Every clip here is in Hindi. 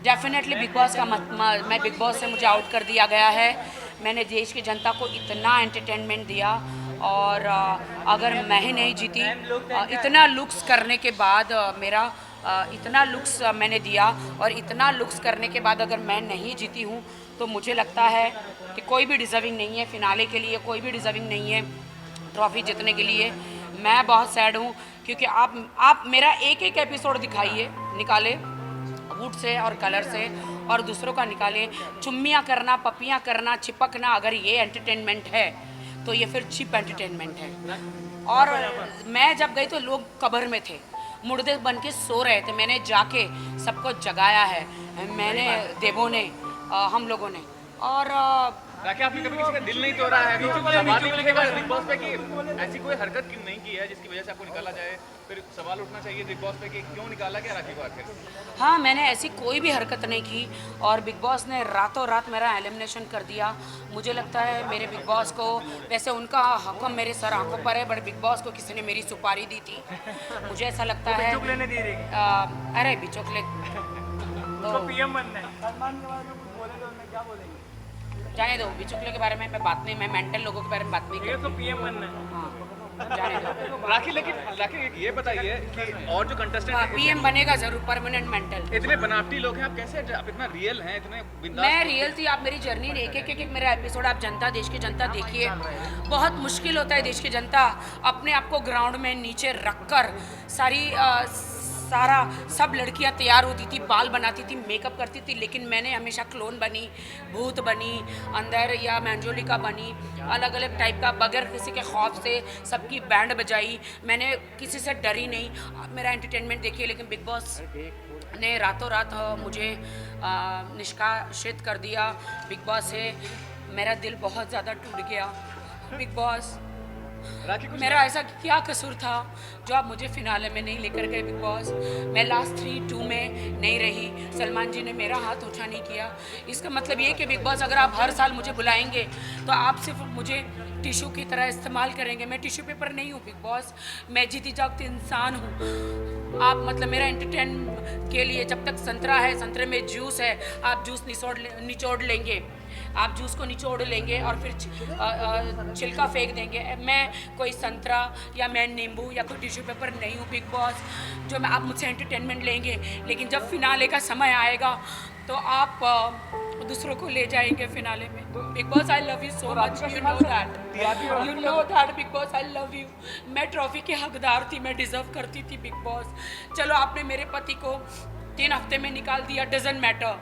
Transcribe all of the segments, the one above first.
डेफिनेटली बिग बॉस का मैं बिग बॉस से मुझे आउट कर दिया गया है। मैंने देश की जनता को इतना एंटरटेनमेंट दिया और अगर मैं ही नहीं जीती, इतना लुक्स करने के बाद इतना लुक्स मैंने दिया और इतना लुक्स करने के बाद अगर मैं नहीं जीती हूँ तो मुझे लगता है कि कोई भी डिज़र्विंग नहीं है फिनाले के लिए, कोई भी डिज़र्विंग नहीं है ट्रॉफी जीतने के लिए। मैं बहुत सैड हूँ क्योंकि आप मेरा एक एक एपिसोड दिखाइए, निकाले वुड से और कलर से और दूसरों का निकालें। चुम्मियाँ करना, पपियाँ करना, चिपकना, अगर ये एंटरटेनमेंट है तो ये फिर चीप एंटरटेनमेंट है। और मैं जब गई तो लोग कब्र में थे, मुर्दे बन के सो रहे थे, मैंने जाके सबको जगाया है, मैंने देवों ने, हम लोगों ने। और राखी, आपने कभी किसी का दिल नहीं तोड़ा है? सवाल उठेगा बिग बॉस पे कि ऐसी कोई हरकत क्यों नहीं की है जिसकी वजह से आपको निकाला जाए? फिर सवाल उठना चाहिए बिग बॉस पे कि क्यों निकाला गया राखी को आखिर? हाँ, मैंने ऐसी कोई भी हरकत नहीं की और बिग बॉस ने रातों रात मेरा एलिमिनेशन कर दिया। मुझे लगता है मेरे बिग बॉस को, वैसे उनका हुक्म मेरे सर आंखों पर है, बट बिग बॉस को किसी ने मेरी सुपारी दी थी। मुझे ऐसा लगता है लेने दे रही अरे बिचौक ले तो पीएम बनना है। सलमान के बारे में कुछ बोले तो उन्हें क्या बोलेंगे? जाने दो, बिचौकले के बारे में मैं बात नहीं, मैं मेंटल लोगों के बारे में बात नहीं ये करती। तो पीएम बनना है। हाँ, जाने दो। राखी, लेकिन राखी ये बताइए कि और जो कंटेस्टेंट पीएम बनेगा जरूर, परमानेंट मेंटल। इतने बनावटी लोग हैं, आप कैसे, आप इतना रियल हैं, इतने बिंदास? मैं रियल थी। आप मेरी जर्नी एक मेरा एपिसोड आप जनता, देश की जनता देखिए। बहुत मुश्किल होता है देश की जनता अपने आप को ग्राउंड में नीचे रखकर सब लड़कियां तैयार होती थी, बाल बनाती थी, मेकअप करती थी, लेकिन मैंने हमेशा क्लोन बनी, भूत बनी अंदर, या मैंजोलिका बनी, अलग अलग टाइप का, बगैर किसी के खौफ से सबकी बैंड बजाई। मैंने किसी से डरी नहीं। आप मेरा एंटरटेनमेंट देखिए। लेकिन बिग बॉस ने रातों रात मुझे निष्कासित कर दिया। बिग बॉस से मेरा दिल बहुत ज़्यादा टूट गया। बिग बॉस, मेरा ऐसा क्या कसूर था जो आप मुझे फिनाले में नहीं लेकर गए? बिग बॉस, मैं लास्ट 3-2 में नहीं रही, सलमान जी ने मेरा हाथ ऊंचा नहीं किया। इसका मतलब ये कि बिग बॉस अगर आप हर साल मुझे बुलाएंगे तो आप सिर्फ मुझे टिश्यू की तरह इस्तेमाल करेंगे। मैं टिश्यू पेपर नहीं हूँ बिग बॉस, मैं जीती जागती इंसान हूँ। आप मतलब मेरा एंटरटेन के लिए, जब तक संतरा है, संतरे में जूस है, आप जूस निचोड़ लेंगे, आप जूस को निचोड़ लेंगे और फिर छिलका फेंक देंगे। मैं कोई संतरा या मैं नींबू या कोई टिश्यू पेपर नहीं हूँ बिग बॉस जो मैं आप मुझसे एंटरटेनमेंट लेंगे। लेकिन जब फिनाले का समय आएगा तो आप दूसरों को ले जाएंगे फिनाले में। Big boss, I love you so much, you know that big boss, I love you. मैं ट्रॉफी की हकदार थी, मैं डिजर्व करती थी बिग बॉस। चलो, आपने मेरे पति को 3 हफ्ते में निकाल दिया, डजंट मैटर।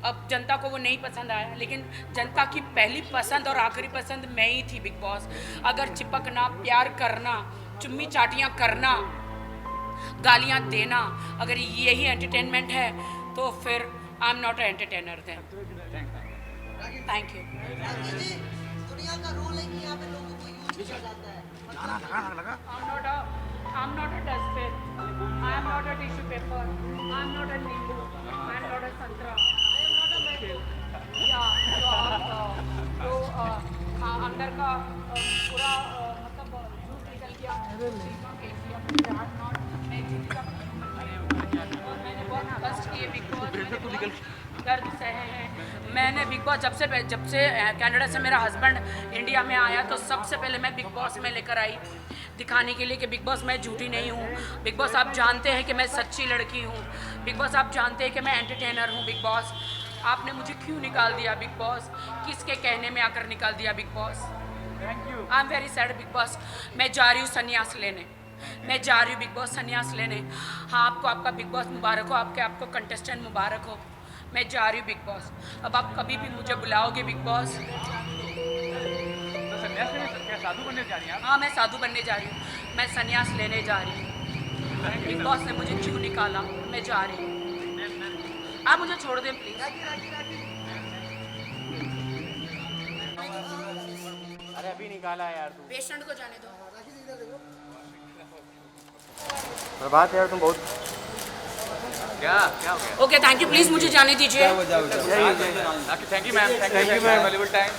अब जनता को वो नहीं पसंद आया, लेकिन जनता की पहली पसंद और आखिरी पसंद मैं ही थी बिग बॉस। अगर चिपकना, प्यार करना, चुम्मी चाटियाँ करना, गालियाँ देना, अगर यही एंटरटेनमेंट है तो फिर I am not a entertainer then. Thank you. दुनिया का रूल है कि यहाँ पे लोगों को यूज किया जाता है। I'm not a dustbin. I am not a tissue paper. I am not a नींबू. I am not a संतरा. I am not a mango. तो अंदर का पूरा मतलब जूस निकल गया। और मैंने बहुत कष्ट किए बिग बॉस, दर्द सहे हैं मैंने। बिग बॉस जब से कनाडा से मेरा हस्बैंड इंडिया में आया तो सबसे पहले मैं बिग बॉस में लेकर आई, दिखाने के लिए कि बिग बॉस मैं झूठी नहीं हूँ। बिग बॉस, आप जानते हैं कि मैं सच्ची लड़की हूँ। बिग बॉस, आप जानते हैं कि मैं एंटरटेनर हूँ। बिग बॉस, आपने मुझे क्यों निकाल दिया? बिग बॉस, किसके कहने में आकर निकाल दिया? Big boss, I am very sad big boss. मैं जा रही हूँ संन्यास लेने, मैं जा रही हूँ बिग बॉस संन्यास लेने। हाँ, आपको आपका बिग बॉस मुबारक हो, आपको कंटेस्टेंट मुबारक हो। मैं जा रही हूँ बिग बॉस। अब आप कभी भी मुझे बुलाओगे बिग बॉस? साधु बनने जा रही हैं आप? हाँ, मैं साधु बनने जा रही हूँ, मैं संन्यास लेने जा रही हूँ। बिग बॉस ने मुझे क्यों निकाला? मैं जा रही हूँ, आप मुझे छोड़ दें प्लीज। अरे अभी निकाला है यार तू। पेशेंट को जाने दो। प्रभात यार, तुम बहुत क्या क्या हो गया? ओके, थैंक यू, प्लीज मुझे जाने दीजिए। Thank you ma'am, thank you ma'am, valuable time.